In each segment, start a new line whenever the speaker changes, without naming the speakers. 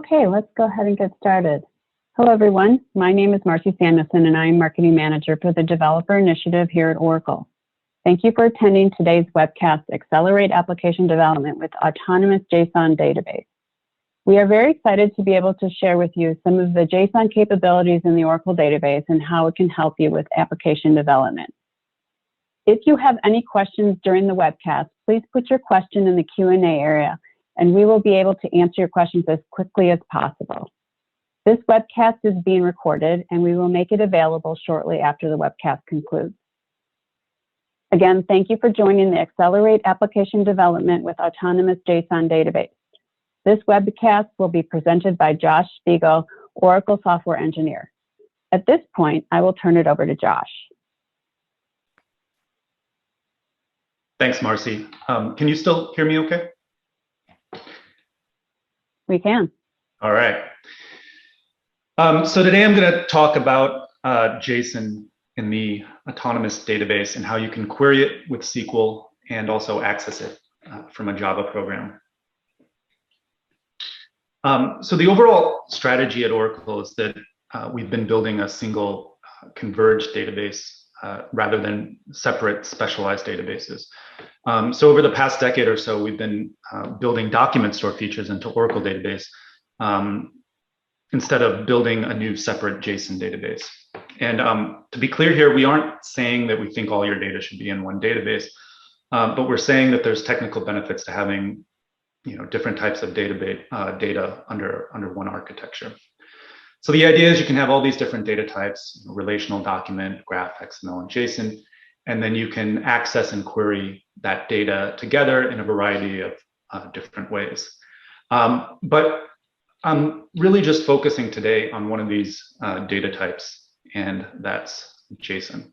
Okay, let's go ahead and get started. Hello, everyone. My name is Marcy Samuelson, and I am Marketing Manager for the Developer Initiative here at Oracle. Thank you for attending today's webcast, Accelerate Application Development with Autonomous JSON Database. We are very excited to be able to share with you some of the JSON capabilities in the Oracle database and how it can help you with application development. If you have any questions during the webcast, please put your question in the Q&A area, and we will be able to answer your questions as quickly as possible. This webcast is being recorded, and we will make it available shortly after the webcast concludes. Again, thank you for joining the Accelerate Application Development with Autonomous JSON Database. This webcast will be presented by Josh Spiegel, Oracle Software Engineer. At this point, I will turn it over to Josh.
Thanks, Marcy. Can you still hear me okay?
We can.
All right. So today I'm going to talk about JSON in the Autonomous database and how you can query it with SQL and also access it from a Java program. So the overall strategy at Oracle is that we've been building a single converged database rather than separate specialized databases. So over the past decade or so, we've been building document store features into Oracle database instead of building a new separate JSON database. And to be clear here, we aren't saying that we think all your data should be in one database, but we're saying that there's technical benefits to having different types of data under one architecture. So the idea is you can have all these different data types, relational, document, graph, XML, and JSON, and then you can access and query that data together in a variety of different ways. But I'm really just focusing today on one of these data types, and that's JSON.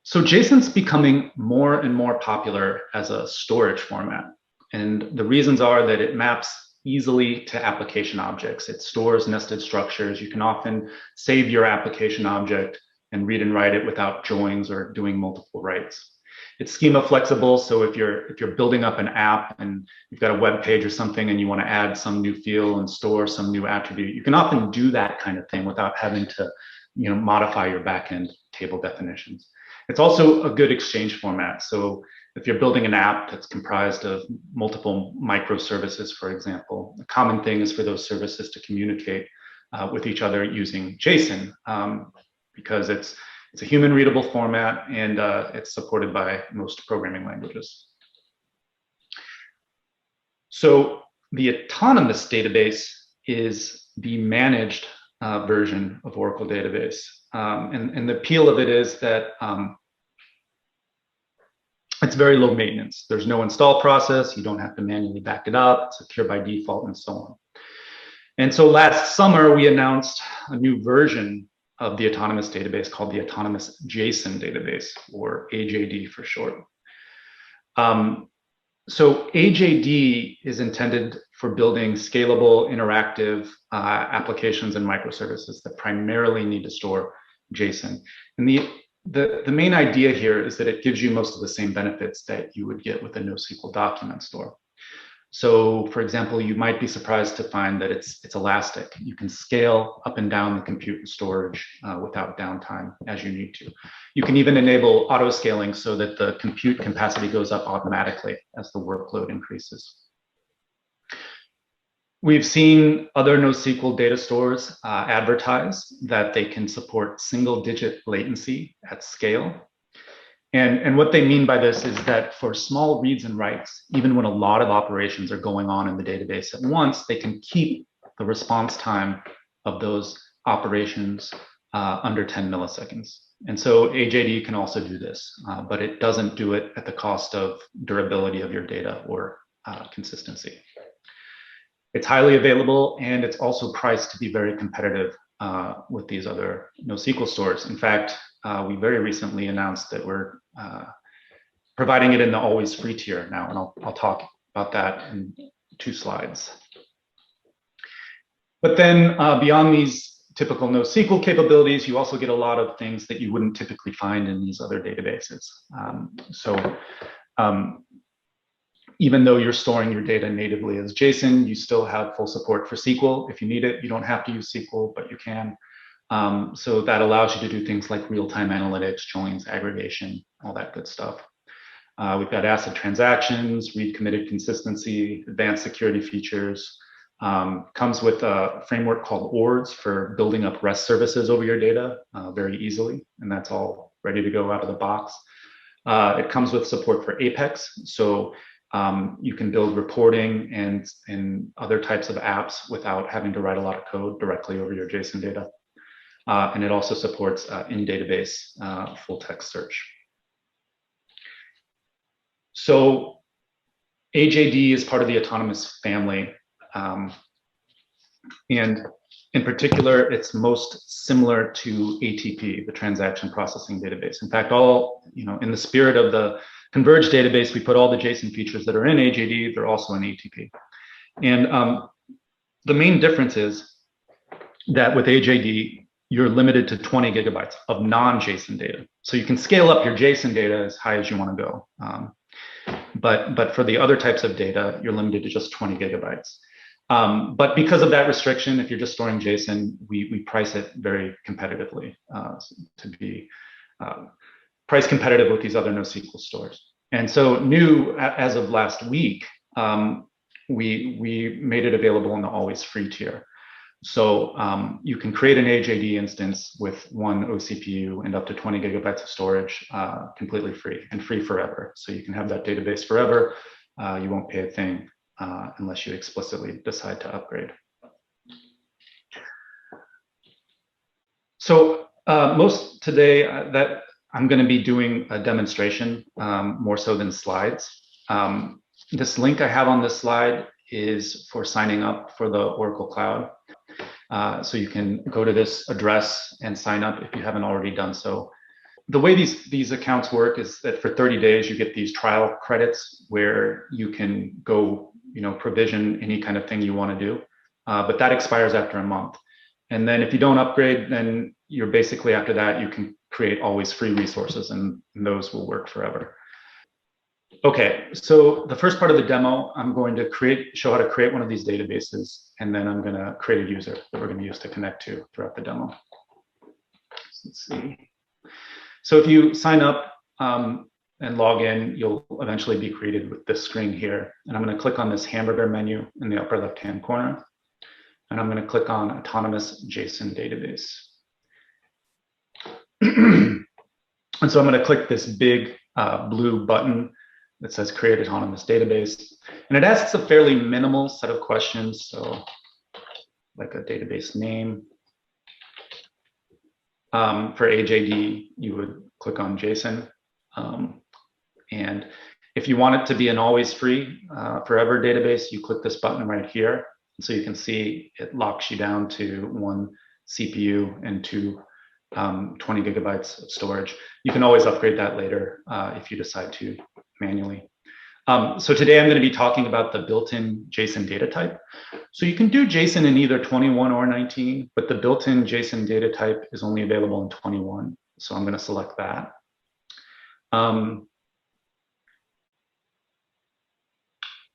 So JSON's becoming more and more popular as a storage format. And the reasons are that it maps easily to application objects. It stores nested structures. You can often save your application object and read and write it without joins or doing multiple writes. It's schema flexible, so if you're building up an app and you've got a web page or something and you want to add some new field and store some new attribute, you can often do that kind of thing without having to modify your backend table definitions. It's also a good exchange format. So if you're building an app that's comprised of multiple microservices, for example, a common thing is for those services to communicate with each other using JSON because it's a human readable format and it's supported by most programming languages. So the Autonomous database is the managed version of Oracle database. And the appeal of it is that it's very low maintenance. There's no install process. You don't have to manually back it up. It's secure by default and so on. And so last summer, we announced a new version of the Autonomous database called the Autonomous JSON database, or AJD for short. So AJD is intended for building scalable, interactive applications and microservices that primarily need to store JSON. And the main idea here is that it gives you most of the same benefits that you would get with a NoSQL document store. So, for example, you might be surprised to find that it's elastic. You can scale up and down the compute and storage without downtime as you need to. You can even enable auto scaling so that the compute capacity goes up automatically as the workload increases. We've seen other NoSQL data stores advertise that they can support single-digit latency at scale. And what they mean by this is that for small reads and writes, even when a lot of operations are going on in the database at once, they can keep the response time of those operations under 10 milliseconds. And so AJD can also do this, but it doesn't do it at the cost of durability of your data or consistency. It's highly available, and it's also priced to be very competitive with these other NoSQL stores. In fact, we very recently announced that we're providing it in the always free tier now, and I'll talk about that in 2 slides. But then beyond these typical NoSQL capabilities, you also get a lot of things that you wouldn't typically find in these other databases. even though you're storing your data natively as JSON, you still have full support for SQL. If you need it, you don't have to use SQL, but you can. So that allows you to do things like real-time analytics, joins, aggregation, all that good stuff. We've got ACID transactions, read committed consistency, advanced security features. Comes with a framework called ORDS for building up REST services over your data very easily, and that's all ready to go out of the box. It comes with support for Apex, so you can build reporting and other types of apps without having to write a lot of code directly over your JSON data. And it also supports in-database full text search. So AJD is part of the autonomous family. And in particular, it's most similar to ATP, the transaction processing database. In fact, in the spirit of the converged database, we put all the JSON features that are in AJD, they're also in ATP. And the main difference is that with AJD, you're limited to 20 gigabytes of non-JSON data. So you can scale up your JSON data as high as you want to go. But for the other types of data, you're limited to just 20 gigabytes. But because of that restriction, if you're just storing JSON, we price it very competitively to be price competitive with these other NoSQL stores. And so new, as of last week, we made it available in the always free tier. So you can create an AJD instance with one OCPU and up to 20 gigabytes of storage completely free and free forever. So you can have that database forever. You won't pay a thing unless you explicitly decide to upgrade. So most today that I'm going to be doing a demonstration more so than slides. This link I have on this slide is for signing up for the Oracle Cloud. So you can go to this address and sign up if you haven't already done so. The way these accounts work is that for 30 days, you get these trial credits where you can go, provision any kind of thing you want to do. But that expires after a month. And then if you don't upgrade, then you're basically after that, you can create always free resources and those will work forever. Okay, so the first part of the demo, I'm going to show how to create one of these databases, and then I'm going to create a user that we're going to use to connect to throughout the demo. Let's see. So if you sign up and log in, you'll eventually be greeted with this screen here. And I'm going to click on this hamburger menu in the upper left-hand corner, and I'm going to click on Autonomous JSON Database. And so I'm going to click this big blue button that says Create Autonomous Database. And it asks a fairly minimal set of questions. So like a database name. For AJD, you would click on JSON. And if you want it to be an always free forever database, you click this button right here. And so you can see it locks you down to one CPU and two 20 gigabytes of storage. You can always upgrade that later if you decide to manually. So today I'm going to be talking about the built-in JSON data type. So you can do JSON in either 21 or 19, but the built-in JSON data type is only available in 21. So I'm going to select that.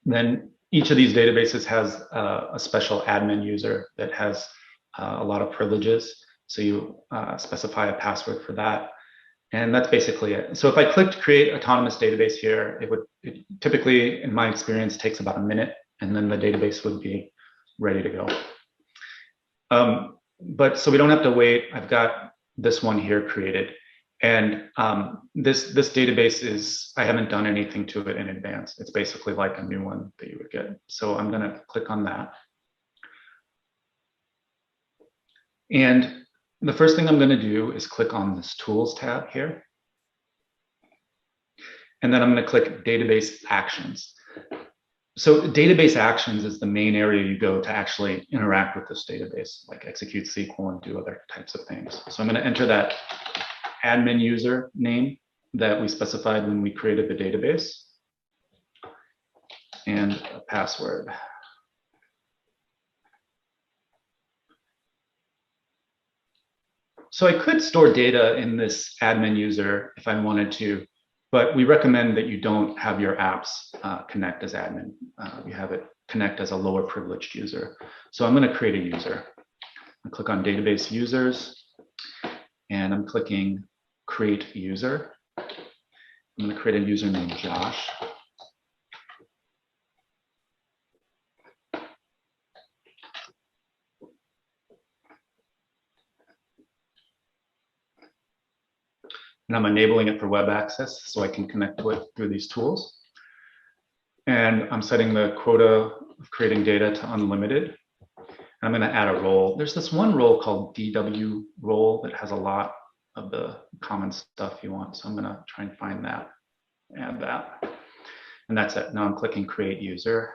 Then each of these databases has a special admin user that has a lot of privileges. So you specify a password for that. And that's basically it. So if I clicked create autonomous database here, it typically, in my experience, takes about a minute, and then the database would be ready to go. But so we don't have to wait. I've got this one here created. And this database is, I haven't done anything to it in advance. It's basically like a new one that you would get. So I'm going to click on that. And the first thing I'm going to do is click on this Tools tab here. And then I'm going to click Database Actions. So Database Actions is the main area you go to actually interact with this database, like execute SQL and do other types of things. So I'm going to enter that admin user name that we specified when we created the database and a password. So I could store data in this admin user if I wanted to, but we recommend that you don't have your apps connect as admin. You have it connect as a lower privileged user. So I'm going to create a user. I click on database users, and I'm clicking create user. I'm going to create a user named Josh. And I'm enabling it for web access so I can connect to it through these tools. And I'm setting the quota of creating data to unlimited. I'm going to add a role. There's this one role called DW role that has a lot of the common stuff you want. So I'm going to try and find that, add that. And that's it. Now I'm clicking create user.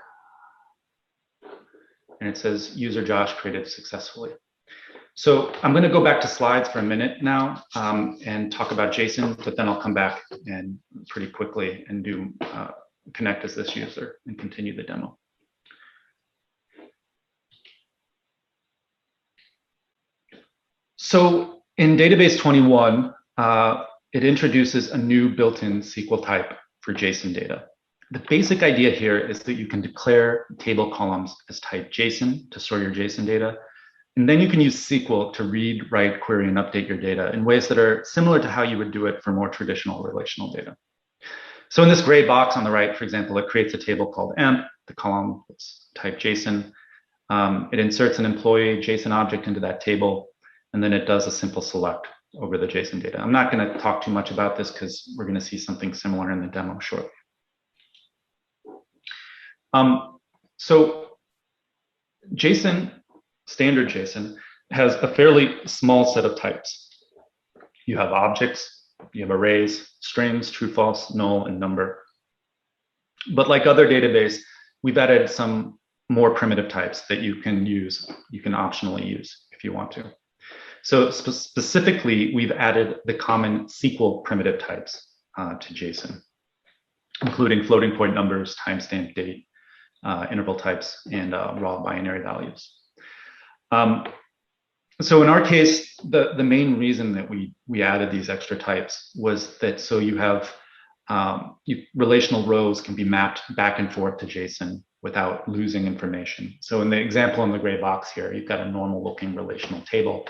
And it says user Josh created successfully. So I'm going to go back to slides for a minute now and talk about JSON, but then I'll come back and pretty quickly and do connect as this user and continue the demo. So in database 21, it introduces a new built-in SQL type for JSON data. The basic idea here is that you can declare table columns as type JSON to store your JSON data. And then you can use SQL to read, write, query, and update your data in ways that are similar to how you would do it for more traditional relational data. So in this gray box on the right, for example, it creates a table called emp, the column that's type JSON. It inserts an employee JSON object into that table, and then it does a simple select over the JSON data. I'm not going to talk too much about this because we're going to see something similar in the demo shortly. So JSON, standard JSON, has a fairly small set of types. You have objects, you have arrays, strings, true, false, null, and number. But like other database, we've added some more primitive types that you can use, you can optionally use if you want to. So specifically, we've added the common SQL primitive types to JSON, including floating point numbers, timestamp date, interval types, and raw binary values. So in our case, the main reason that we added these extra types was that so you have relational rows can be mapped back and forth to JSON without losing information. So in the example in the gray box here, you've got a normal looking relational table,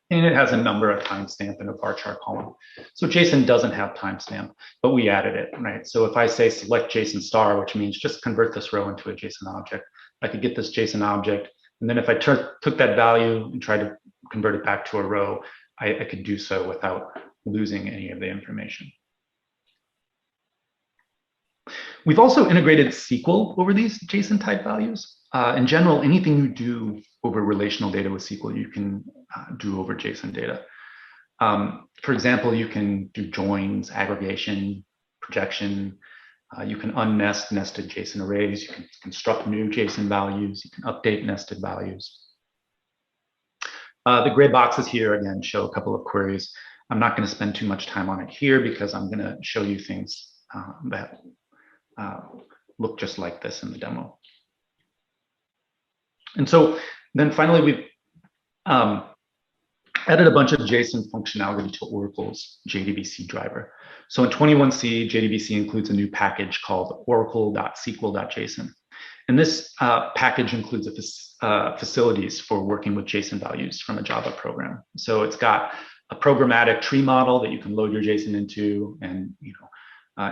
and it has a number, a timestamp, and a bar chart column. So JSON doesn't have timestamp, but we added it, right? So if I say select JSON star, which means just convert this row into a JSON object, I could get this JSON object. And then if I took that value and tried to convert it back to a row, I could do so without losing any of the information. We've also integrated SQL over these JSON type values. In general, anything you do over relational data with SQL, you can do over JSON data. For example, you can do joins, aggregation, projection. You can unnest nested JSON arrays. You can construct new JSON values. You can update nested values. The gray boxes here, again, show a couple of queries. I'm not going to spend too much time on it here because I'm going to show you things that look just like this in the demo. And so then finally, we've added a bunch of JSON functionality to Oracle's JDBC driver. So in 21C, JDBC includes a new package called oracle.sql.json. And this package includes facilities for working with JSON values from a Java program. So it's got a programmatic tree model that you can load your JSON into and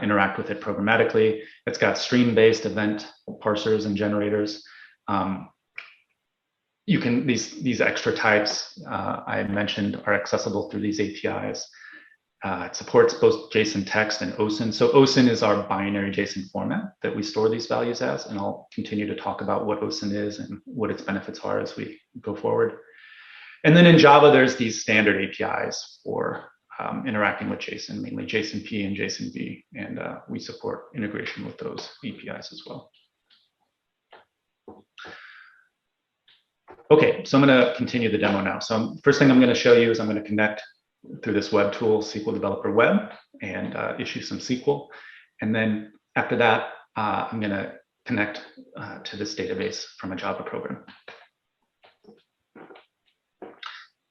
interact with it programmatically. It's got stream-based event parsers and generators. You can these extra types I mentioned are accessible through these APIs. It supports both JSON text and OSIN. So OSIN is our binary JSON format that we store these values as, and I'll continue to talk about what OSIN is and what its benefits are as we go forward. And then in Java, there's these standard APIs for interacting with JSON, mainly JSON-P and JSON-B, and we support integration with those APIs as well. Okay, so I'm going to continue the demo now. So first thing I'm going to show you is I'm going to connect through this web tool, SQL Developer Web, and issue some SQL. And then after that, I'm going to connect to this database from a Java program.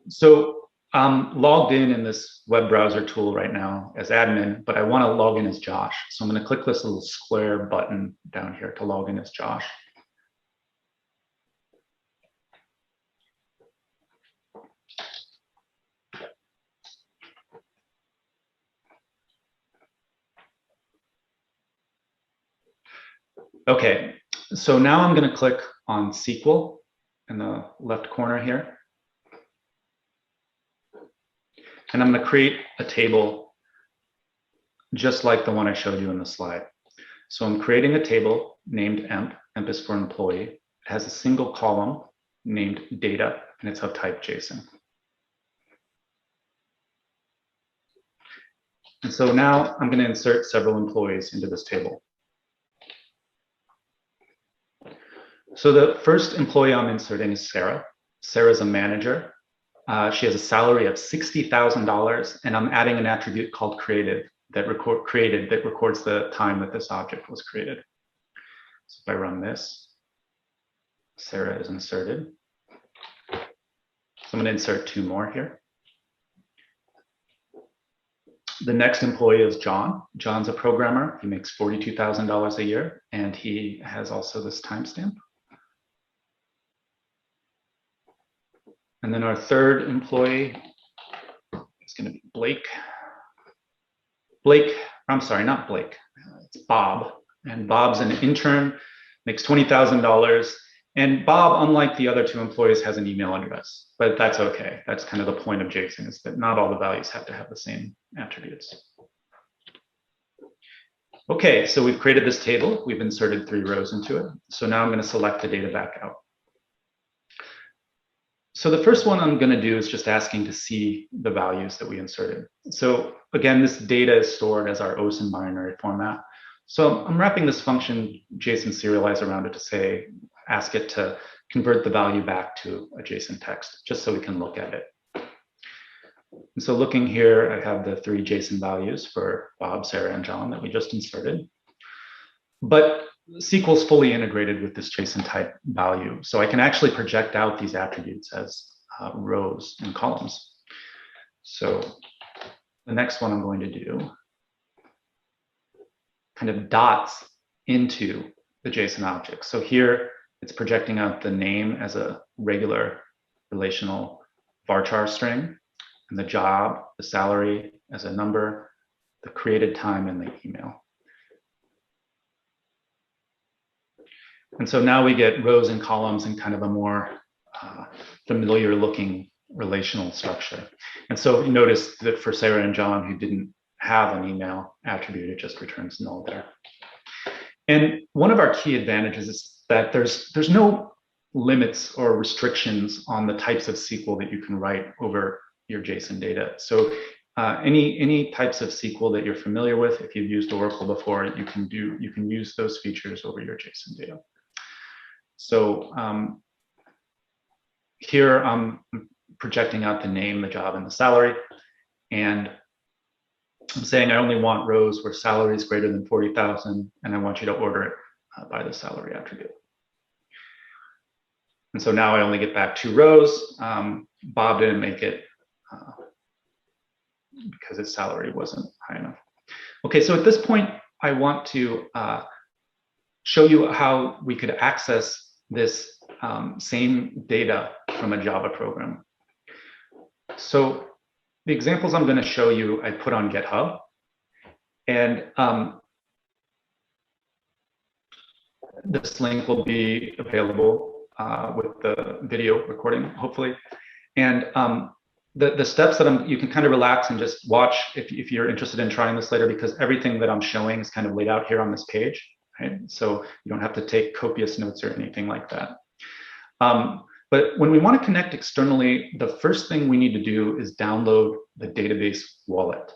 So I'm logged in this web browser tool right now as admin, but I want to log in as Josh. So I'm going to click this little square button down here to log in as Josh. Okay, so now I'm going to click on SQL in the left corner here. And I'm going to create a table just like the one I showed you in the slide. So I'm creating a table named emp. Emp is for employee. It has a single column named data, and it's of type JSON. And so now I'm going to insert several employees into this table. So the first employee I'm inserting is Sarah. Sarah's a manager. She has a salary of $60,000, and I'm adding an attribute called created that records the time that this object was created. So if I run this, Sarah is inserted. So I'm going to insert two more here. The next employee is John. John's a programmer. He makes $42,000 a year, and he has also this timestamp. And then our third employee is going to be Blake. I'm sorry, not Blake. It's Bob. And Bob's an intern, makes $20,000. And Bob, unlike the other two employees, has an email address. But that's okay. That's kind of the point of JSON, is that not all the values have to have the same attributes. Okay, so we've created this table. We've inserted 3 rows into it. So now I'm going to select the data back out. So the first one I'm going to do is just asking to see the values that we inserted. So again, this data is stored as our OSIN binary format. So I'm wrapping this function JSON serialize around it to say, ask it to convert the value back to a JSON text, just so we can look at it. And so looking here, I have the 3 JSON values for Bob, Sarah, and John that we just inserted. But SQL is fully integrated with this JSON type value. So I can actually project out these attributes as rows and columns. So the next one I'm going to do kind of dots into the JSON object. So here it's projecting out the name as a regular relational varchar string, and the job, the salary as a number, the created time, and the email. And so now we get rows and columns in kind of a more familiar looking relational structure. And so you notice that for Sarah and John, who didn't have an email attribute, it just returns null there. And one of our key advantages is that there's no limits or restrictions on the types of SQL that you can write over your JSON data. So any types of SQL that you're familiar with, if you've used Oracle before, you can use those features over your JSON data. So here I'm projecting out the name, the job, and the salary. And I'm saying I only want rows where salary is greater than 40,000, and I want you to order it by the salary attribute. And so now I only get back 2 rows. Bob didn't make it because his salary wasn't high enough. Okay, so at this point, I want to show you how we could access this same data from a Java program. So the examples I'm going to show you, I put on GitHub. And this link will be available with the video recording, hopefully. And the steps that you can kind of relax and just watch if you're interested in trying this later, because everything that I'm showing is kind of laid out here on this page. Right? So you don't have to take copious notes or anything like that. But when we want to connect externally, the first thing we need to do is download the database wallet.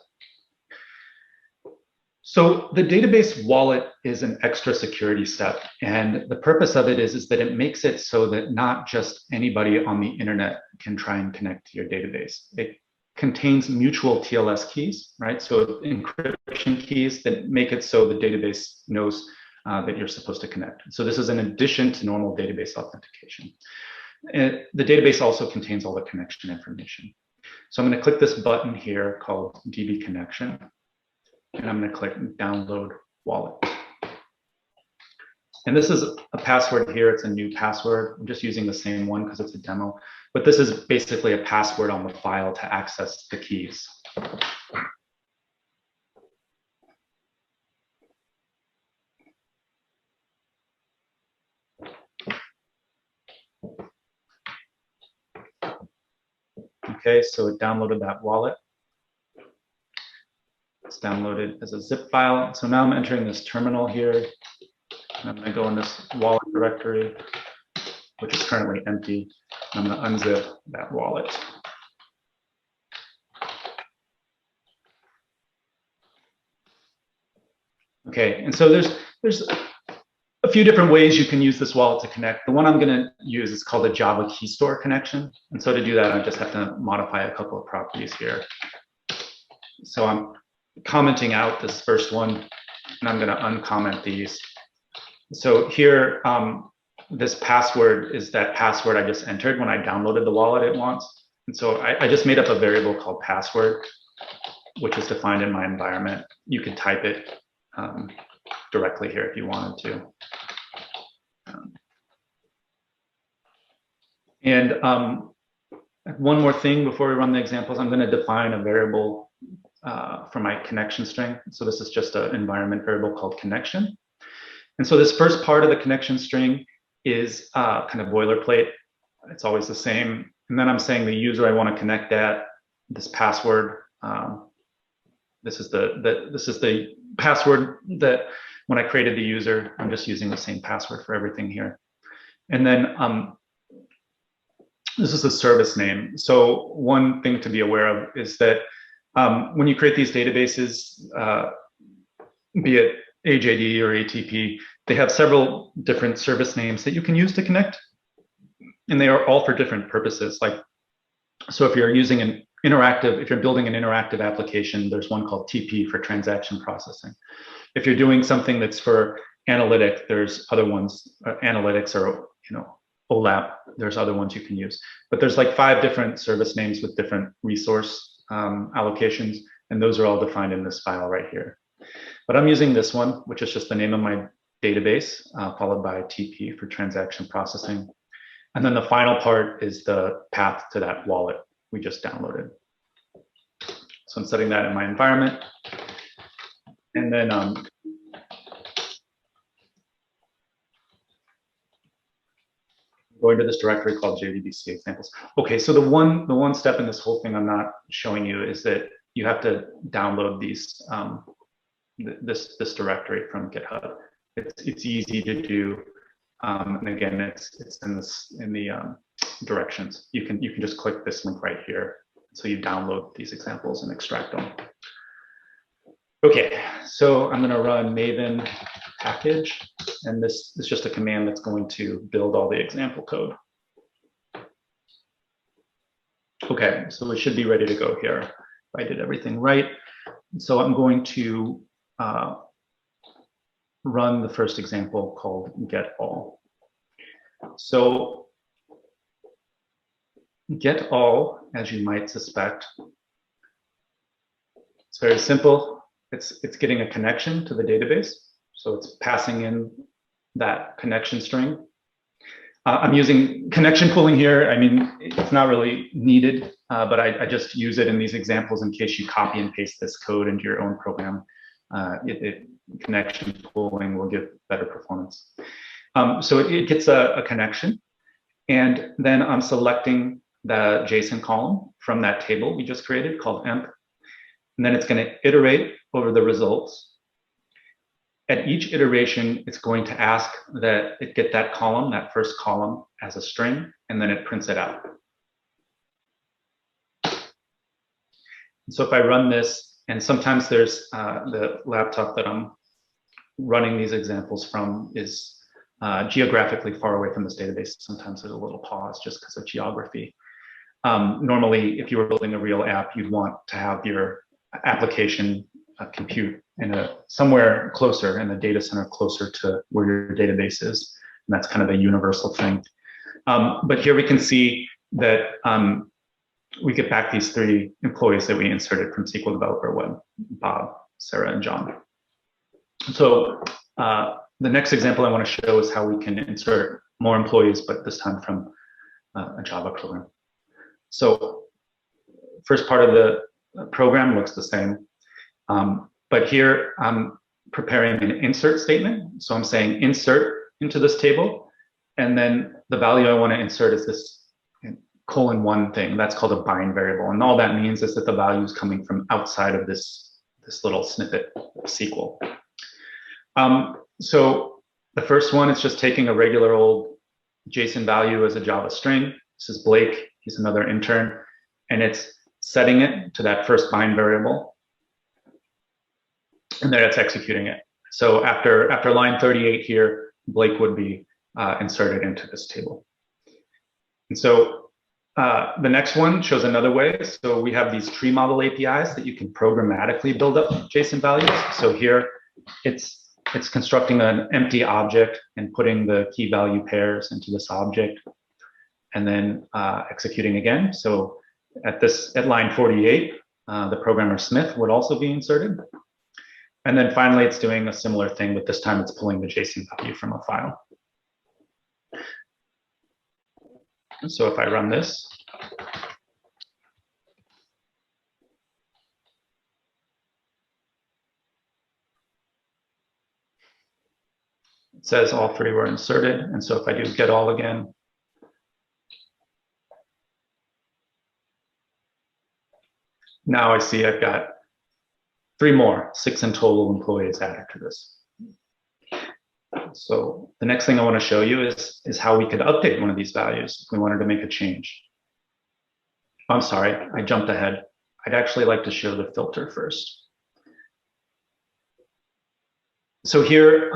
So the database wallet is an extra security step. And the purpose of it is that it makes it so that not just anybody on the internet can try and connect to your database. It contains mutual TLS keys, right? So encryption keys that make it so the database knows that you're supposed to connect. So this is in addition to normal database authentication. And the database also contains all the connection information. So I'm going to click this button here called DB Connection, and I'm going to click Download Wallet. And this is a password here. It's a new password. I'm just using the same one because it's a demo. But this is basically a password on the file to access the keys. Okay, so it downloaded that wallet. It's downloaded as a zip file. So now I'm entering this terminal here. I'm going to go in this wallet directory, which is currently empty. I'm going to unzip that wallet. Okay, and so there's a few different ways you can use this wallet to connect. The one I'm going to use is called a Java key store connection. And so to do that, I just have to modify a couple of properties here. So I'm commenting out this first one, and I'm going to uncomment these. So here, this password is that password I just entered when I downloaded the wallet at once. And so I just made up a variable called password, which is defined in my environment. You could type it directly here if you wanted to. One more thing before we run the examples, I'm going to define a variable for my connection string. So this is just an environment variable called connection. And so this first part of the connection string is kind of boilerplate. It's always the same. And then I'm saying the user I want to connect at, this password. This is the password that when I created the user, I'm just using the same password for everything here. And then this is the service name. So one thing to be aware of is that when you create these databases, be it AJD or ATP, they have several different service names that you can use to connect. And they are all for different purposes. Like, so if you're using an interactive, if you're building an interactive application, there's one called TP for transaction processing. If you're doing something that's for analytic, there's other ones, analytics or, OLAP, there's other ones you can use. But there's like 5 different service names with different resource allocations, and those are all defined in this file right here. But I'm using this one, which is just the name of my database, followed by TP for transaction processing. And then the final part is the path to that wallet we just downloaded. So I'm setting that in my environment. And then going to this directory called JDBC examples. Okay, so the one step in this whole thing I'm not showing you is that you have to download these this directory from GitHub. It's easy to do, and again, it's in the directions. You can just click this link right here. So you download these examples and extract them. Okay, so I'm going to run Maven package, and this is just a command that's going to build all the example code. Okay, so we should be ready to go here. If I did everything right. So I'm going to run the first example called get all. So get all, as you might suspect, it's very simple. It's getting a connection to the database. So it's passing in that connection string. I'm using connection pooling here. I mean, it's not really needed, but I just use it in these examples in case you copy and paste this code into your own program. Connection pooling will give better performance. So it gets a connection, and then I'm selecting the JSON column from that table we just created called emp, and then it's going to iterate over the results. At each iteration, it's going to ask that it get that column, that first column, as a string, and then it prints it out. So if I run this, and sometimes there's the laptop that I'm running these examples from is geographically far away from this database. Sometimes there's a little pause just because of geography. Normally, if you were building a real app, you'd want to have your application compute in somewhere closer in the data center closer to where your database is. And that's kind of a universal thing. But here we can see that we get back these 3 employees that we inserted from SQL Developer Web: Bob, Sarah, and John. So the next example I want to show is how we can insert more employees, but this time from a Java program. So first part of the program looks the same, but here I'm preparing an insert statement. So I'm saying insert into this table, and then the value I want to insert is this :1 thing. That's called a bind variable, and all that means is that the value is coming from outside of this little snippet of SQL. So the first one is just taking a regular old JSON value as a Java string. This is Blake, he's another intern, and it's setting it to that first bind variable, and then it's executing it. So after line 38 here, Blake would be inserted into this table. And so the next one shows another way. So we have these tree model APIs that you can programmatically build up JSON values. So here it's constructing an empty object and putting the key value pairs into this object, and then executing again. So at line 48, the programmer Smith would also be inserted. And then finally, it's doing a similar thing, but this time it's pulling the JSON value from a file. So if I run this, it says all 3 were inserted. And so if I do get all again, now I see I've got 3 more, 6 in total employees added to this. So the next thing I want to show you is how we could update one of these values if we wanted to make a change. I'm sorry, I jumped ahead. I'd actually like to show the filter first. So here,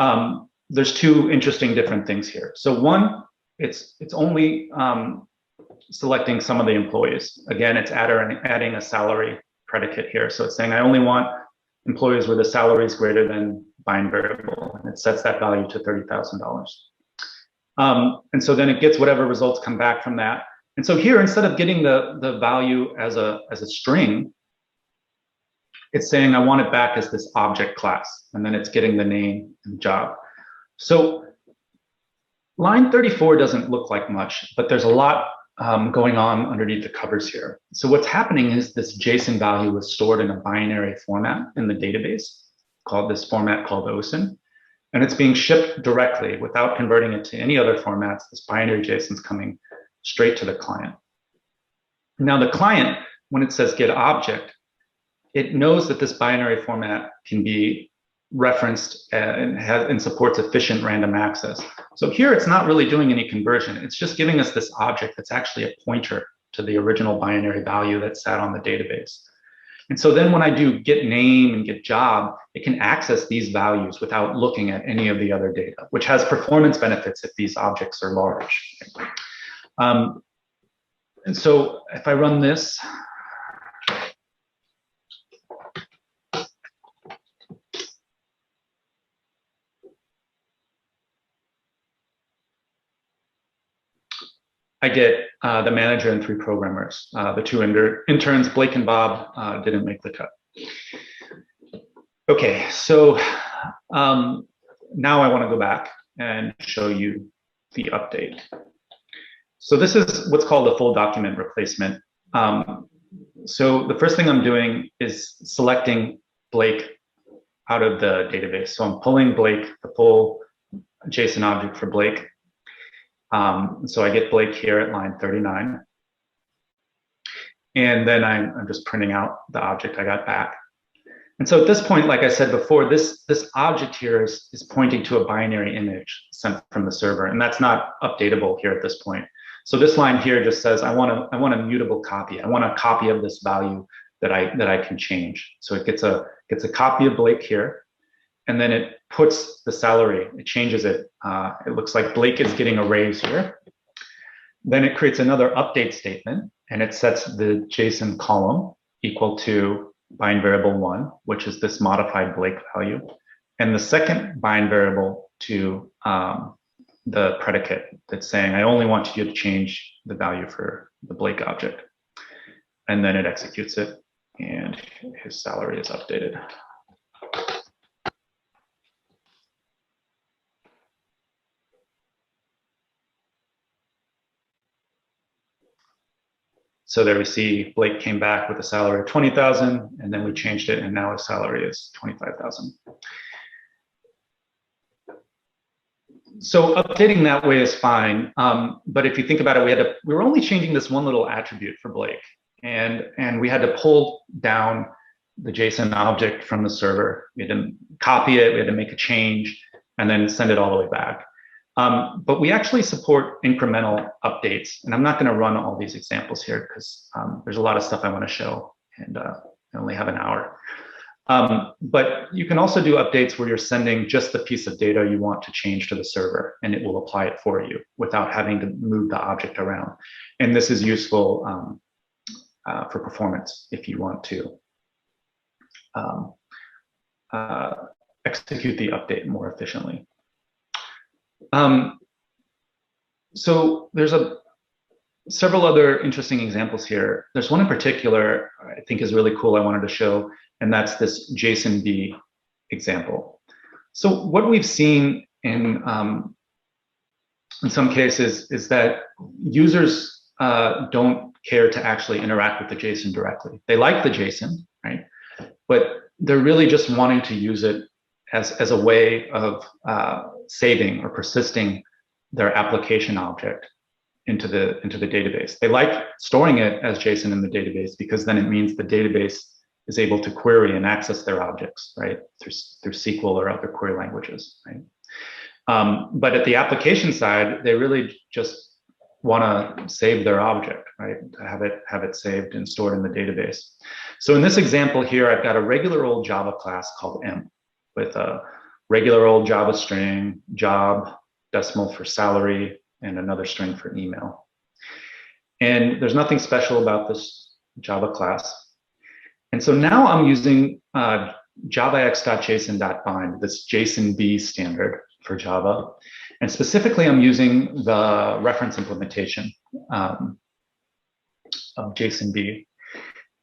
there's 2 interesting different things here. So one, it's only selecting some of the employees. Again, it's adding a salary predicate here. So it's saying I only want employees where the salary is greater than bind variable, and it sets that value to $30,000. And so then it gets whatever results come back from that. And so here, instead of getting the value as a string, it's saying I want it back as this object class, and then it's getting the name and job. So line 34 doesn't look like much, but there's a lot going on underneath the covers here. So what's happening is this JSON value was stored in a binary format in the database, this format called OSIN, and it's being shipped directly without converting it to any other formats. This binary JSON is coming straight to the client. Now the client, when it says get object, it knows that this binary format can be referenced and supports efficient random access. So here it's not really doing any conversion. It's just giving us this object that's actually a pointer to the original binary value that sat on the database. And so then when I do get name and get job, it can access these values without looking at any of the other data, which has performance benefits if these objects are large. And so if I run this, I get the manager and 3 programmers. The 2 interns, Blake and Bob, didn't make the cut. Okay, so now I want to go back and show you the update. So this is what's called a full document replacement. So the first thing I'm doing is selecting Blake out of the database. So I'm pulling Blake, the full JSON object for Blake. So I get Blake here at line 39. And then I'm just printing out the object I got back. And so at this point, like I said before, this object here is pointing to a binary image sent from the server, and that's not updatable here at this point. So this line here just says, I want a mutable copy. I want a copy of this value that I can change. So it gets a copy of Blake here, and then it puts the salary, it changes it. It looks like Blake is getting a raise here. Then it creates another update statement, and it sets the JSON column equal to bind variable 1, which is this modified Blake value, and the second bind variable to the predicate that's saying, I only want you to change the value for the Blake object. and then it executes it, and his salary is updated. So there we see Blake came back with a salary of 20,000, and then we changed it, and now his salary is 25,000. So updating that way is fine, but if you think about it, we were only changing this one little attribute for Blake, and we had to pull down the JSON object from the server. We had to copy it, we had to make a change, and then send it all the way back. But we actually support incremental updates, and I'm not going to run all these examples here because there's a lot of stuff I want to show, and I only have an hour. But you can also do updates where you're sending just the piece of data you want to change to the server, and it will apply it for you without having to move the object around. And this is useful for performance if you want to execute the update more efficiently. So there's several other interesting examples here. There's one in particular I think is really cool I wanted to show, and that's this JSON-B example. So what we've seen in some cases is that users don't care to actually interact with the JSON directly. They like the JSON, right? But they're really just wanting to use it as a way of saving or persisting their application object into the database. They like storing it as JSON in the database because then it means the database is able to query and access their objects, right, through SQL or other query languages, right? But at the application side, they really just want to save their object, right, to have it saved and stored in the database. So in this example here, I've got a regular old Java class called M with a regular old Java string, job, decimal for salary, and another string for email. And there's nothing special about this Java class. And so now I'm using javax.json.bind, this JSON-B standard for Java. And specifically, I'm using the reference implementation of JSON-B.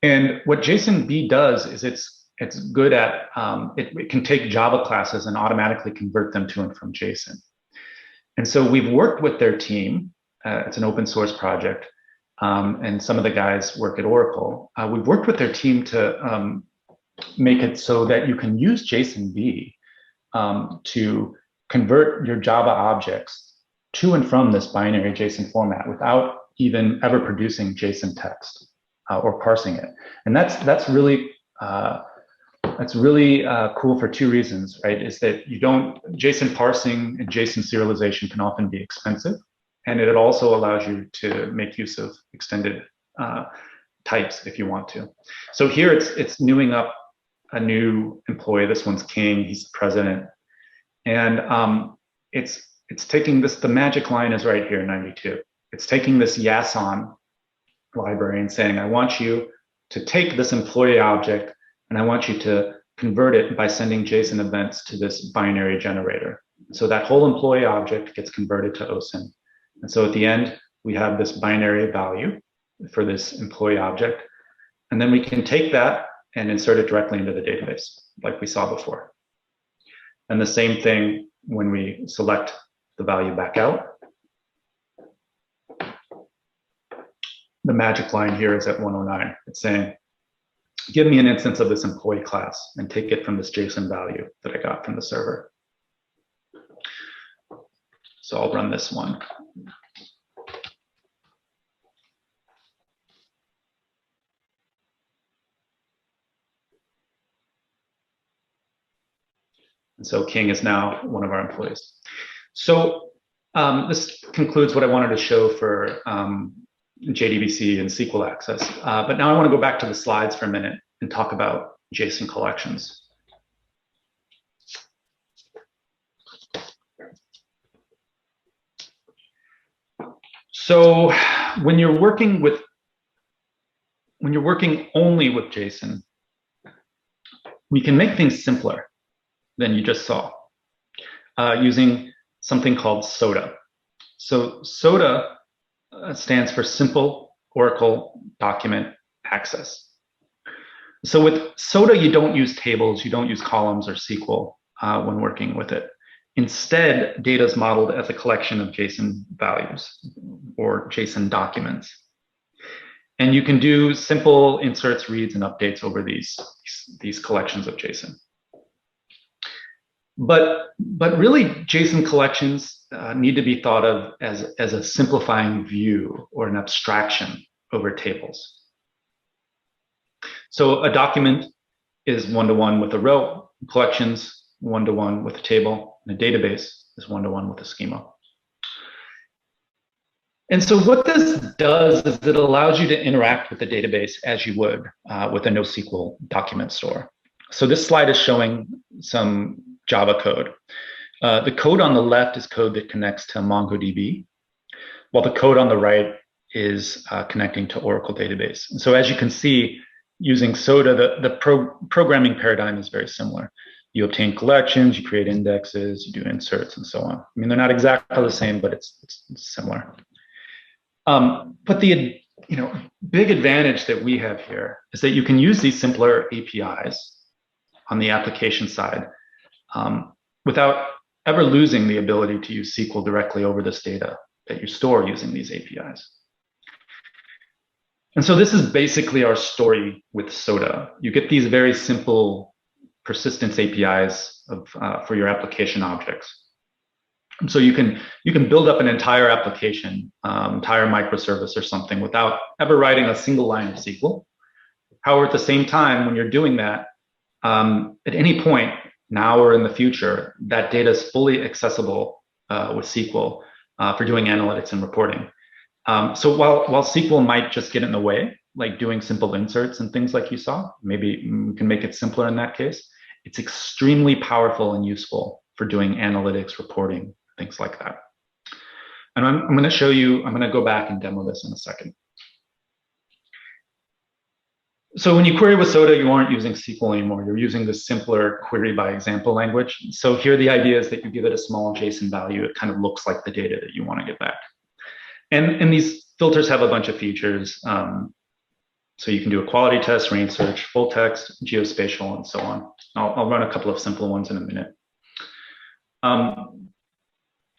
And what JSON-B does is it's good at, it can take Java classes and automatically convert them to and from JSON. And so we've worked with their team. It's an open source project. And some of the guys work at Oracle. We've worked with their team to make it so that you can use JSON-B to convert your Java objects to and from this binary JSON format without even ever producing JSON text or parsing it. And that's really cool for two reasons, right? Is that JSON parsing and JSON serialization can often be expensive. And it also allows you to make use of extended types if you want to. So here it's newing up a new employee. This one's King, he's the president. And it's taking this, the magic line is right here, 92. It's taking this JSON library and saying, I want you to take this employee object and I want you to convert it by sending JSON events to this binary generator. So that whole employee object gets converted to OSIN. And so at the end, we have this binary value for this employee object. And then we can take that and insert it directly into the database, like we saw before. And the same thing when we select the value back out. The magic line here is at 109. It's saying, give me an instance of this employee class and take it from this JSON value that I got from the server. So I'll run this one. And so King is now one of our employees. So this concludes what I wanted to show for JDBC and SQL access. But now I want to go back to the slides for a minute and talk about JSON collections. So when you're working only with JSON, we can make things simpler than you just saw using something called SODA. So SODA stands for Simple Oracle Document access. So with SOTA, you don't use tables, you don't use columns or SQL when working with it. Instead, data is modeled as a collection of JSON values or JSON documents. And you can do simple inserts, reads, and updates over these collections of JSON. But really, JSON collections need to be thought of as a simplifying view or an abstraction over tables. So a document is one-to-one with a row, collections one-to-one with a table, and a database is one-to-one with a schema. And so what this does is it allows you to interact with the database as you would with a NoSQL document store. So this slide is showing some Java code. The code on the left is code that connects to MongoDB, while the code on the right is connecting to Oracle database. And so as you can see, using SOTA, the programming paradigm is very similar. You obtain collections, you create indexes, you do inserts, and so on. I mean, they're not exactly the same, but it's similar. But the big advantage that we have here is that you can use these simpler APIs on the application side without ever losing the ability to use SQL directly over this data that you store using these APIs. And so this is basically our story with SOTA. You get these very simple persistence APIs for your application objects. And so you can build up an entire application, entire microservice or something without ever writing a single line of SQL. However, at the same time, when you're doing that, at any point now or in the future, that data is fully accessible with SQL for doing analytics and reporting. So while SQL might just get in the way, like doing simple inserts and things like you saw, maybe we can make it simpler in that case. It's extremely powerful and useful for doing analytics, reporting, things like that. And I'm going to show you, I'm going to go back and demo this in a second. So when you query with SOTA, you aren't using SQL anymore. You're using this simpler query by example language. So here the idea is that you give it a small JSON value. It kind of looks like the data that you want to get back. And these filters have a bunch of features. So you can do a quality test, range search, full text, geospatial, and so on. I'll run a couple of simple ones in a minute.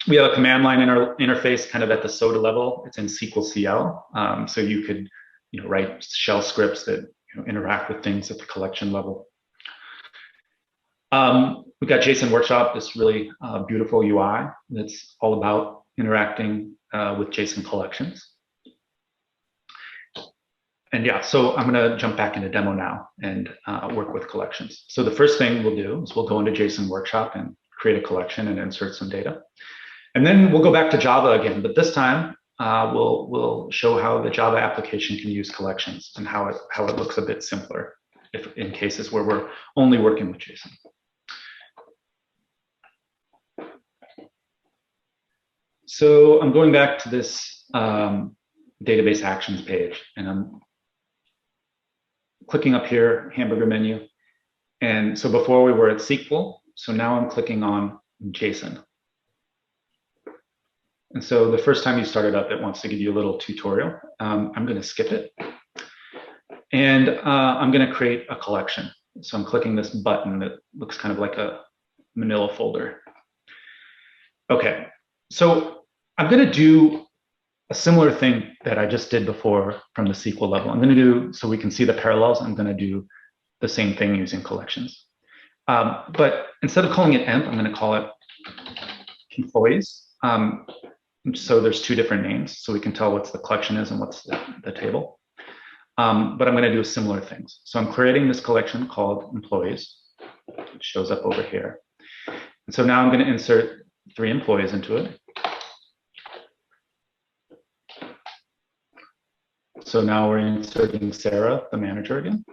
We have a command line interface kind of at the SOTA level. It's in SQL CL. So you could write shell scripts that interact with things at the collection level. We've got JSON Workshop, this really beautiful UI that's all about interacting with JSON collections. And yeah, so I'm going to jump back into demo now and work with collections. So the first thing we'll do is we'll go into JSON Workshop and create a collection and insert some data. And then we'll go back to Java again, but this time we'll show how the Java application can use collections and how it looks a bit simpler if in cases where we're only working with JSON. So I'm going back to this database actions page, and I'm clicking up here, hamburger menu. And so before we were at SQL, so now I'm clicking on JSON. And so the first time you start it up, it wants to give you a little tutorial. I'm going to skip it. And I'm going to create a collection. So I'm clicking this button that looks kind of like a manila folder. Okay, so I'm going to do a similar thing that I just did before from the SQL level. I'm going to do, so we can see the parallels, I'm going to do the same thing using collections. But instead of calling it emp, I'm going to call it employees. So there's two different names, so we can tell what's the collection is and what's the table. But I'm going to do similar things. So I'm creating this collection called employees. It shows up over here. And so now I'm going to insert 3 employees into it. So now we're inserting Sarah, the manager again.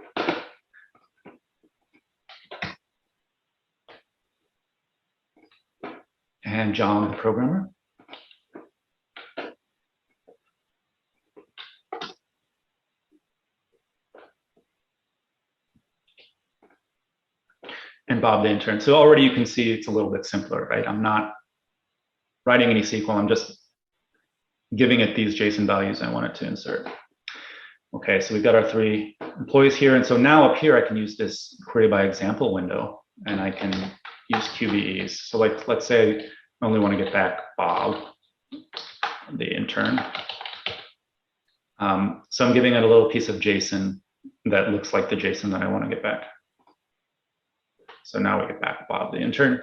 And John, the programmer. And Bob, the intern. So already you can see it's a little bit simpler, right? I'm not writing any SQL. I'm just giving it these JSON values I want it to insert. Okay, so we've got our 3 employees here. And so now up here, I can use this query by example window, and I can use QBEs. So like, let's say I only want to get back Bob, the intern. So I'm giving it a little piece of JSON that looks like the JSON that I want to get back. So now we get back Bob, the intern.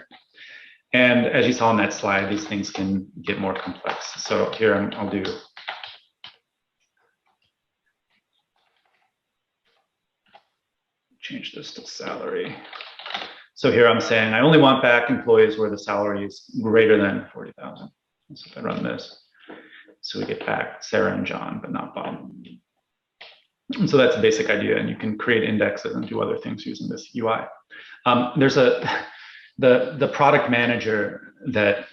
And as you saw on that slide, these things can get more complex. So here I'll do change this to salary. So here I'm saying I only want back employees where the salary is greater than 40,000. So if I run this, so we get back Sarah and John, but not Bob. And so that's the basic idea, and you can create indexes and do other things using this UI. There's the product manager that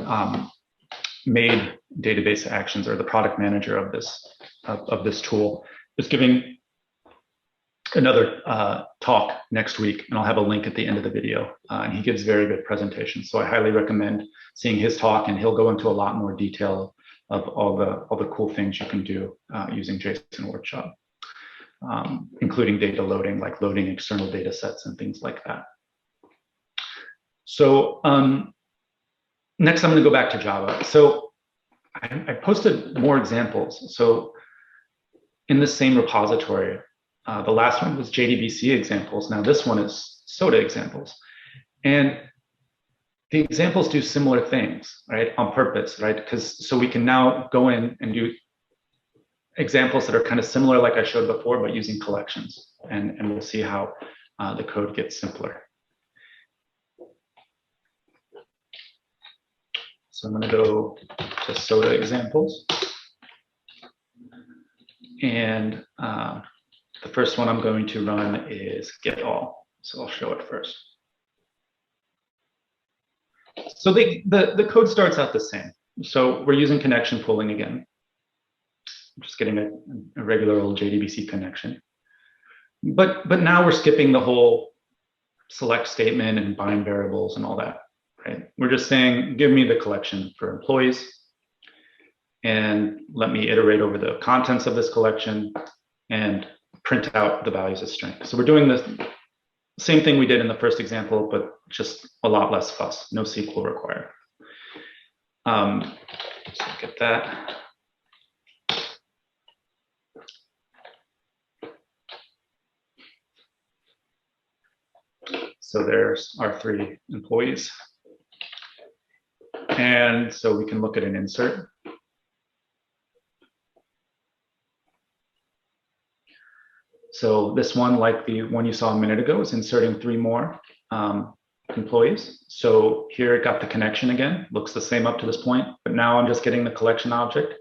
made database actions, or the product manager of this tool, is giving another talk next week, and I'll have a link at the end of the video. And he gives very good presentations, so I highly recommend seeing his talk, and he'll go into a lot more detail of all the cool things you can do using JSON Workshop, including data loading, like loading external data sets and things like that. So next, I'm going to go back to Java. So I posted more examples. So in the same repository, the last one was JDBC examples. Now this one is Soda examples. And the examples do similar things, right, on purpose, right? Because so we can now go in and do examples that are kind of similar like I showed before, but using collections. And we'll see how the code gets simpler. So I'm going to go to Soda examples. And the first one I'm going to run is get all. So I'll show it first. So the code starts out the same. So we're using connection pooling again. I'm just getting a regular old JDBC connection. But now we're skipping the whole select statement and bind variables and all that. Right? We're just saying, give me the collection for employees and let me iterate over the contents of this collection and print out the values as string. So we're doing the same thing we did in the first example, but just a lot less fuss, no SQL required. So get that. So there's our 3 employees. And so we can look at an insert. So this one, like the one you saw a minute ago, is inserting 3 more employees. So here it got the connection again, looks the same up to this point, but now I'm just getting the collection object.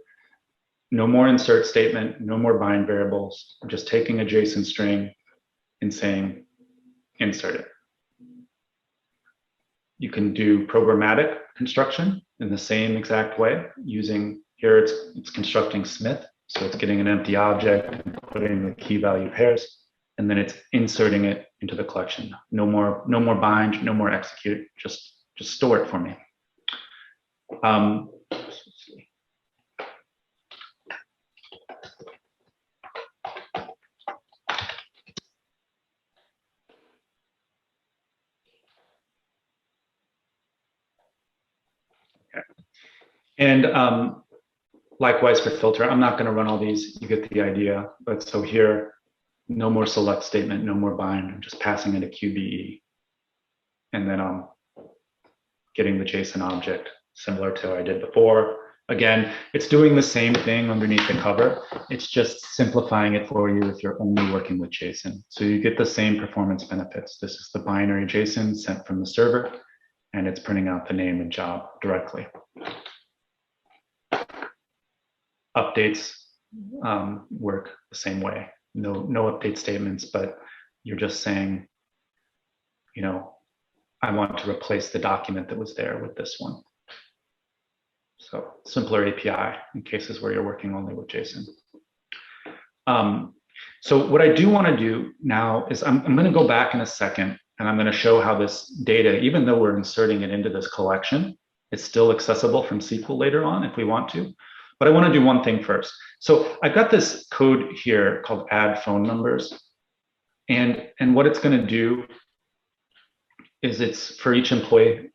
No more insert statement, no more bind variables. I'm just taking a JSON string and saying, insert it. You can do programmatic construction in the same exact way using, here it's constructing Smith. So it's getting an empty object and putting the key value pairs, and then it's inserting it into the collection. No more bind, no more execute, just store it for me. Let's see. Okay. And likewise for filter, I'm not going to run all these, you get the idea. But so here, no more select statement, no more bind, I'm just passing it a QBE. And then I'm getting the JSON object similar to what I did before. Again, it's doing the same thing underneath the cover. It's just simplifying it for you if you're only working with JSON. So you get the same performance benefits. This is the binary JSON sent from the server, and it's printing out the name and job directly. Updates work the same way. No update statements, but you're just saying, you know, I want to replace the document that was there with this one. So simpler API in cases where you're working only with JSON. So what I do want to do now is I'm going to go back in a second, and I'm going to show how this data, even though we're inserting it into this collection, it's still accessible from SQL later on if we want to. But I want to do one thing first. So I've got this code here called add phone numbers. And what it's going to do is it's for each employee,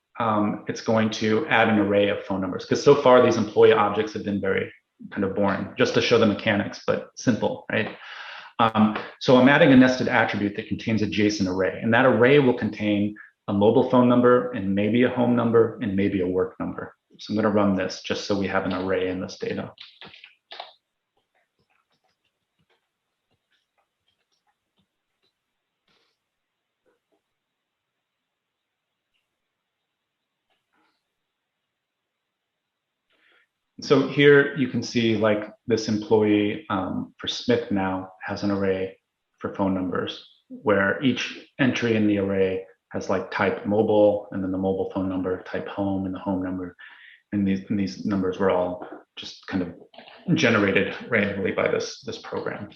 it's going to add an array of phone numbers. Because so far, these employee objects have been very kind of boring, just to show the mechanics, but simple, right? So I'm adding a nested attribute that contains a JSON array. And that array will contain a mobile phone number and maybe a home number and maybe a work number. So I'm going to run this just so we have an array in this data. So here you can see like this employee for Smith now has an array for phone numbers where each entry in the array has like type mobile and then the mobile phone number, type home and the home number. And these numbers were all just kind of generated randomly by this program.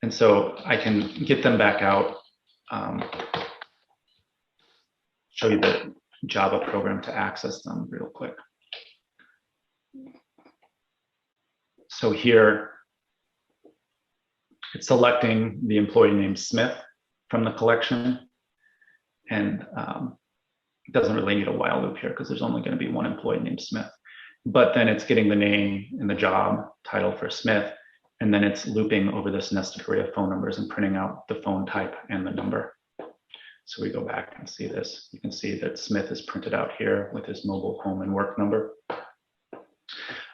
And so I can get them back out, show you the Java program to access them real quick. So here, it's selecting the employee named Smith from the collection. And it doesn't really need a while loop here because there's only going to be one employee named Smith. But then it's getting the name and the job title for Smith. And then it's looping over this nested array of phone numbers and printing out the phone type and the number. So we go back and see this. You can see that Smith is printed out here with his mobile, home, and work number.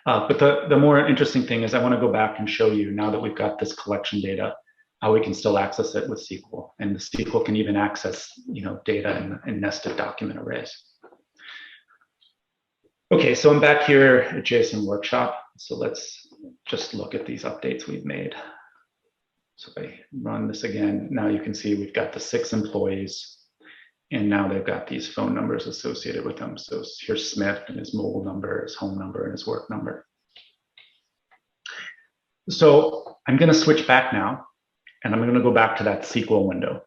But the more interesting thing is I want to go back and show you, now that we've got this collection data, how we can still access it with SQL. And the SQL can even access, data in nested document arrays. Okay, so I'm back here at JSON Workshop. So let's just look at these updates we've made. So if I run this again, now you can see we've got the 6 employees. And now they've got these phone numbers associated with them. So here's Smith and his mobile number, his home number, and his work number. So I'm going to switch back now, and I'm going to go back to that SQL window.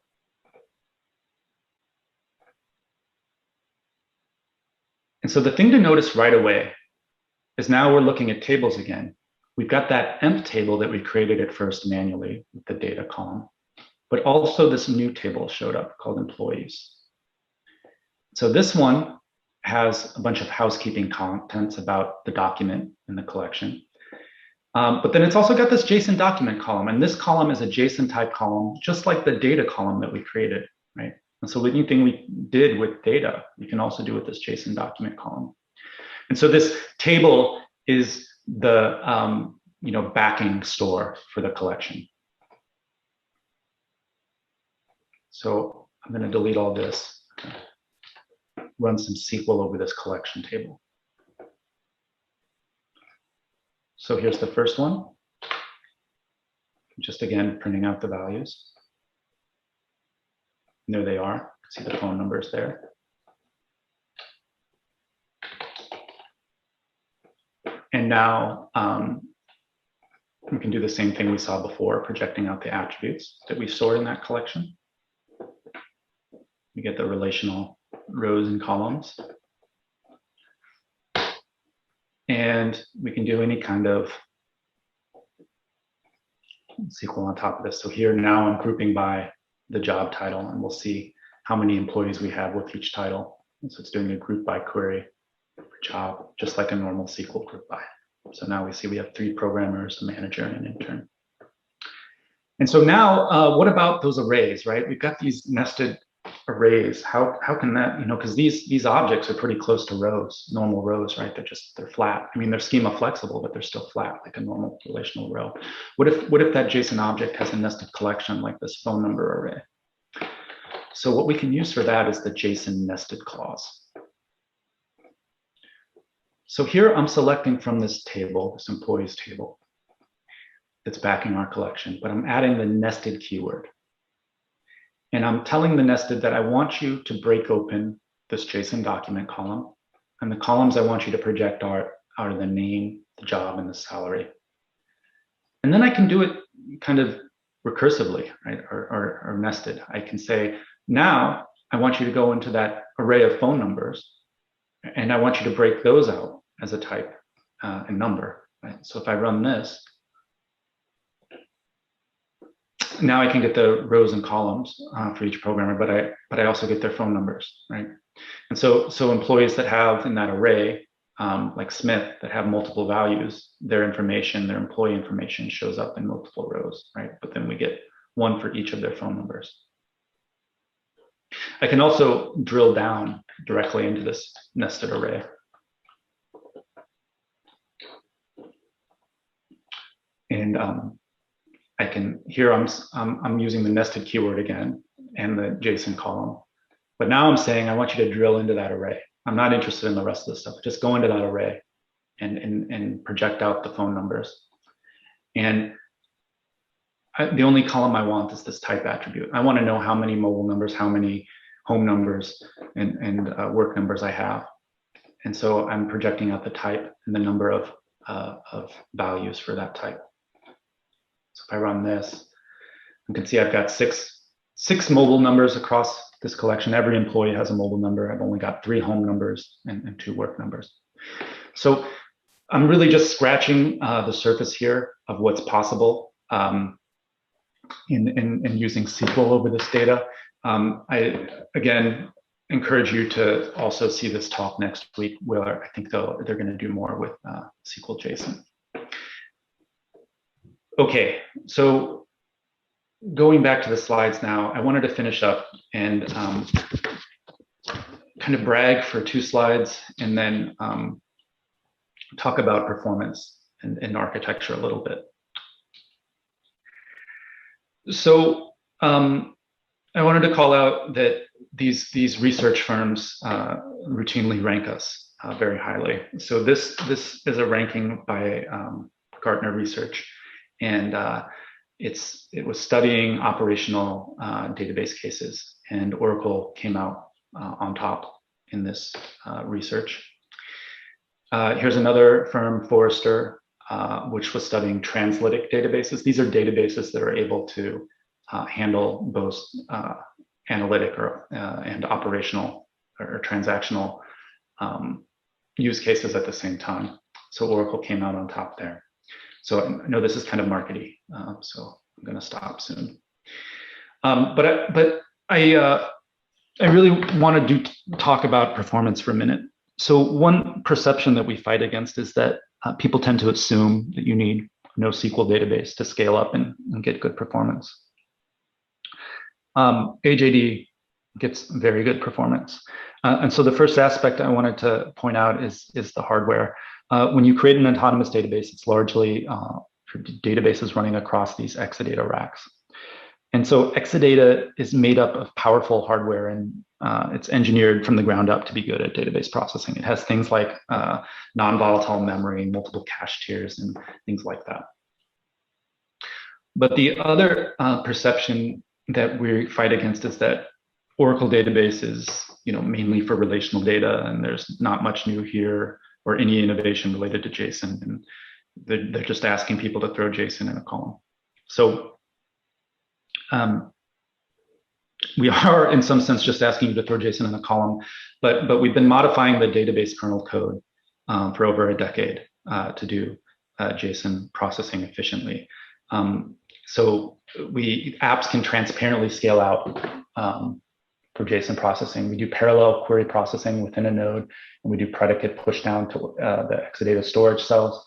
And so the thing to notice right away is now we're looking at tables again. We've got that emp table that we created at first manually with the data column, but also this new table showed up called employees. So this one has a bunch of housekeeping contents about the document in the collection. But then it's also got this JSON document column. And this column is a JSON type column, just like the data column that we created, right? And so anything we did with data, you can also do with this JSON document column. And so this table is the backing store for the collection. So I'm going to delete all this. Run some SQL over this collection table. So here's the first one. Just again, printing out the values. And there they are. See the phone numbers there. And now we can do the same thing we saw before, projecting out the attributes that we stored in that collection. We get the relational rows and columns. And we can do any kind of SQL on top of this. So here now I'm grouping by the job title, and we'll see how many employees we have with each title. And so it's doing a group by query for job, just like a normal SQL group by. So now we see we have 3 programmers, a manager, and an intern. And so now, what about those arrays, right? We've got these nested arrays. How can that, because these objects are pretty close to rows, normal rows, right? They're flat. I mean, they're schema flexible, but they're still flat, like a normal relational row. What if that JSON object has a nested collection like this phone number array? So what we can use for that is the JSON nested clause. So here I'm selecting from this table, this employees table, that's backing our collection, but I'm adding the nested keyword. And I'm telling the nested that I want you to break open this JSON document column. And the columns I want you to project are the name, the job, and the salary. And then I can do it kind of recursively, right? Or nested. I can say, now I want you to go into that array of phone numbers, and I want you to break those out as a type and number. right? So if I run this, now I can get the rows and columns for each programmer, but I also get their phone numbers, right? And so employees that have in that array, like Smith, that have multiple values, their information, their employee information shows up in multiple rows, right? But then we get one for each of their phone numbers. I can also drill down directly into this nested array. And I can, here I'm using the nested keyword again and the JSON column. But now I'm saying I want you to drill into that array. I'm not interested in the rest of the stuff. Just go into that array and project out the phone numbers. And the only column I want is this type attribute. I want to know how many mobile numbers, how many home numbers, and work numbers I have. And so I'm projecting out the type and the number of values for that type. So if I run this, you can see I've got six mobile numbers across this collection. Every employee has a mobile number. I've only got 3 home numbers and 2 work numbers. So I'm really just scratching the surface here of what's possible in using SQL over this data. I, again, encourage you to also see this talk next week, where I think they're going to do more with SQL JSON. Okay, so going back to the slides now, I wanted to finish up and kind of brag for 2 slides and then talk about performance and architecture a little bit. So I wanted to call out that these research firms routinely rank us very highly. So this is a ranking by Gartner Research, and it was studying operational database cases, and Oracle came out on top in this research. Here's another firm, Forrester, which was studying translytic databases. These are databases that are able to handle both analytic and operational or transactional use cases at the same time. So Oracle came out on top there. So I know this is kind of markety, so I'm going to stop soon. But I really want to talk about performance for a minute. So one perception that we fight against is that people tend to assume that you need no SQL database to scale up and get good performance. AJD gets very good performance. And so the first aspect I wanted to point out is the hardware. When you create an autonomous database, it's largely databases running across these Exadata racks. And so Exadata is made up of powerful hardware, and it's engineered from the ground up to be good at database processing. It has things like non-volatile memory, multiple cache tiers, and things like that. But the other perception that we fight against is that Oracle database is, mainly for relational data, and there's not much new here or any innovation related to JSON, and they're just asking people to throw JSON in a column. So we are, in some sense, just asking you to throw JSON in a column, but we've been modifying the database kernel code for over a decade to do JSON processing efficiently. So apps can transparently scale out for JSON processing. We do parallel query processing within a node, and we do predicate push down to the Exadata storage cells.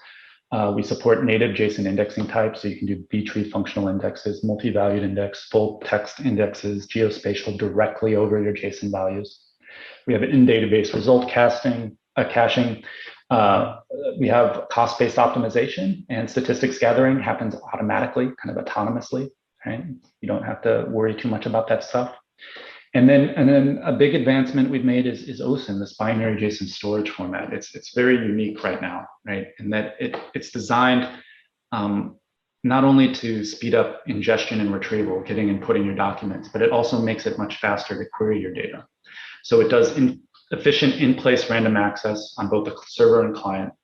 We support native JSON indexing types, so you can do B-tree functional indexes, multi-valued index, full text indexes, geospatial directly over your JSON values. We have in-database result caching. We have cost-based optimization, and statistics gathering happens automatically, kind of autonomously, right? You don't have to worry too much about that stuff. And then a big advancement we've made is OSIN, this binary JSON storage format. It's very unique right now, right? In that it's designed not only to speed up ingestion and retrieval, getting and putting your documents, but it also makes it much faster to query your data. So it does efficient in-place random access on both the server and client.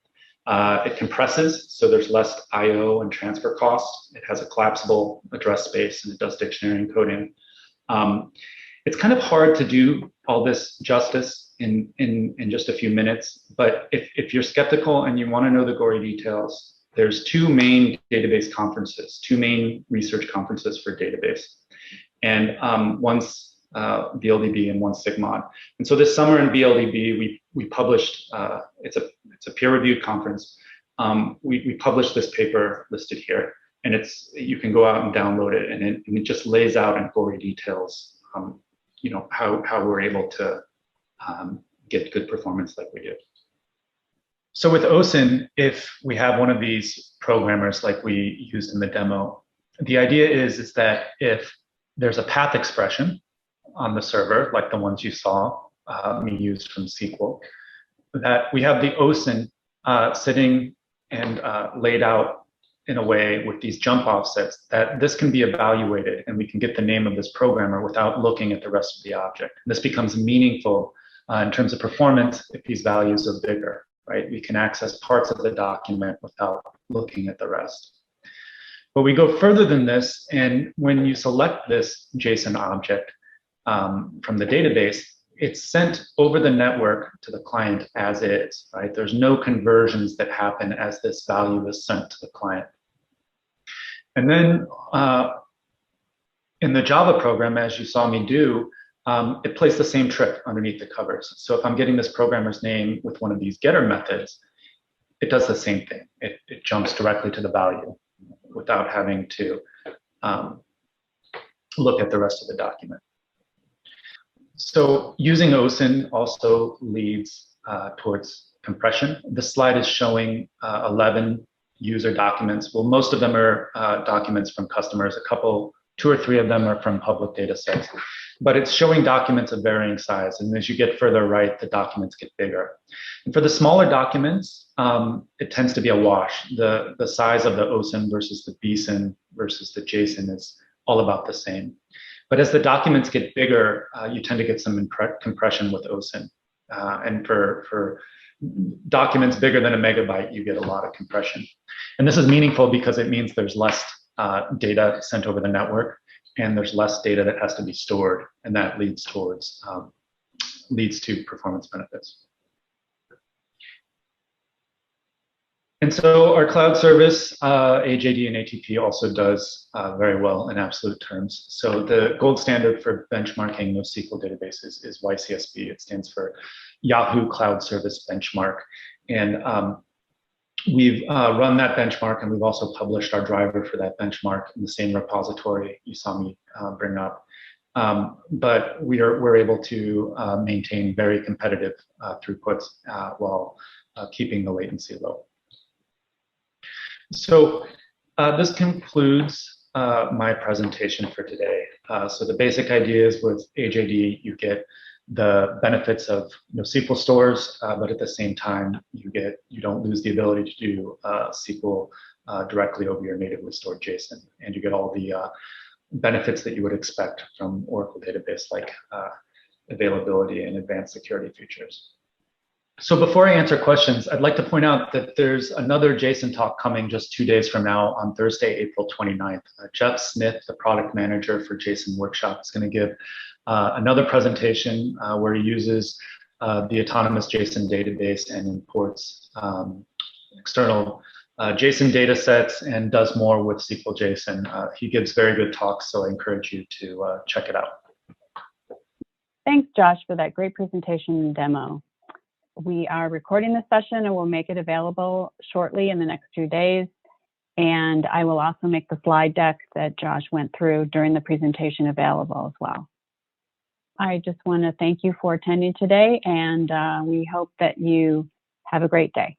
It compresses, so there's less I/O and transfer costs. It has a collapsible address space, and it does dictionary encoding. It's kind of hard to do all this justice in just a few minutes, but if you're skeptical and you want to know the gory details, there's two main database conferences, two main research conferences for database. And one's BLDB and one's SIGMOD. And so this summer in BLDB, we published, it's a peer-reviewed conference. We published this paper listed here, and you can go out and download it, and it just lays out in gory details, how we're able to get good performance like we do. So with OSINT, if we have one of these programmers like we used in the demo, the idea is that if there's a path expression on the server, like the ones you saw me use from SQL, that we have the OSINT sitting and laid out in a way with these jump offsets that this can be evaluated, and we can get the name of this programmer without looking at the rest of the object. This becomes meaningful in terms of performance if these values are bigger, right? We can access parts of the document without looking at the rest. But we go further than this, and when you select this JSON object from the database, it's sent over the network to the client as is, right? There's no conversions that happen as this value is sent to the client. And then in the Java program, as you saw me do, it plays the same trick underneath the covers. So if I'm getting this programmer's name with one of these getter methods, it does the same thing. It jumps directly to the value without having to look at the rest of the document. So using OSINT also leads towards compression. This slide is showing 11 user documents. Well, most of them are documents from customers. Two or three of them are from public data sets. But it's showing documents of varying size. And as you get further right, the documents get bigger. And for the smaller documents, it tends to be a wash. The size of the OSINT versus the BSIN versus the JSON is all about the same. But as the documents get bigger, you tend to get some compression with OSINT. And for documents bigger than a megabyte, you get a lot of compression. And this is meaningful because it means there's less data sent over the network, and there's less data that has to be stored, and that leads to performance benefits. And so our cloud service, AJD and ATP, also does very well in absolute terms. So the gold standard for benchmarking NoSQL databases is YCSB. It stands for Yahoo Cloud Service Benchmark. And we've run that benchmark, and we've also published our driver for that benchmark in the same repository you saw me bring up. But we're able to maintain very competitive throughputs while keeping the latency low. So this concludes my presentation for today. So the basic idea is with AJD, you get the benefits of NoSQL stores, but at the same time, you don't lose the ability to do SQL directly over your natively stored JSON, and you get all the benefits that you would expect from Oracle database, like availability and advanced security features. So before I answer questions, I'd like to point out that there's another JSON talk coming just 2 days from now on Thursday, April 29th. Jeff Smith, the product manager for JSON Workshop, is going to give another presentation where he uses the autonomous JSON database and imports external JSON data sets and does more with SQL JSON. He gives very good talks, so I encourage you to check it out.
Thanks, Josh, for that great presentation and demo. We are recording this session and we'll make it available shortly in the next few days. And I will also make the slide deck that Josh went through during the presentation available as well. I just want to thank you for attending today, and we hope that you have a great day.